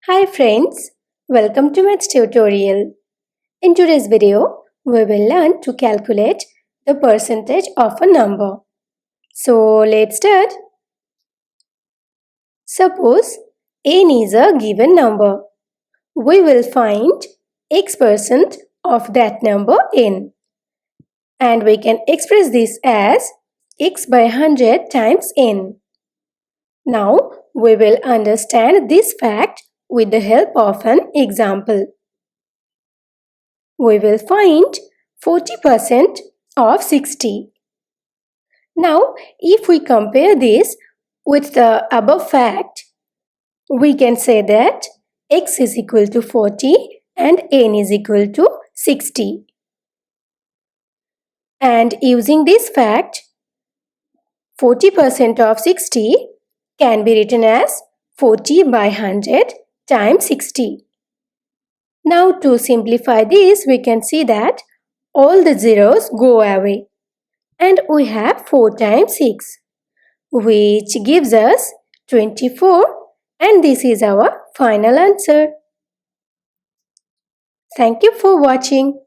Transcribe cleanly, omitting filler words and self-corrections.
Hi friends, welcome to Maths tutorial. In today's video, we will learn to calculate the percentage of a number. So let's start. Suppose n is a given number. We will find x% of that number n. And we can express this as x by 100 times n. Now we will understand this fact with the help of an example. We will find 40% of 60. Now, if we compare this with the above fact, we can say that x is equal to 40 and n is equal to 60. And using this fact, 40% of 60 can be written as 40 by 100 times 60. Now to simplify this, we can see that all the zeros go away and we have 4 times 6, which gives us 24, and this is our final answer. Thank you for watching.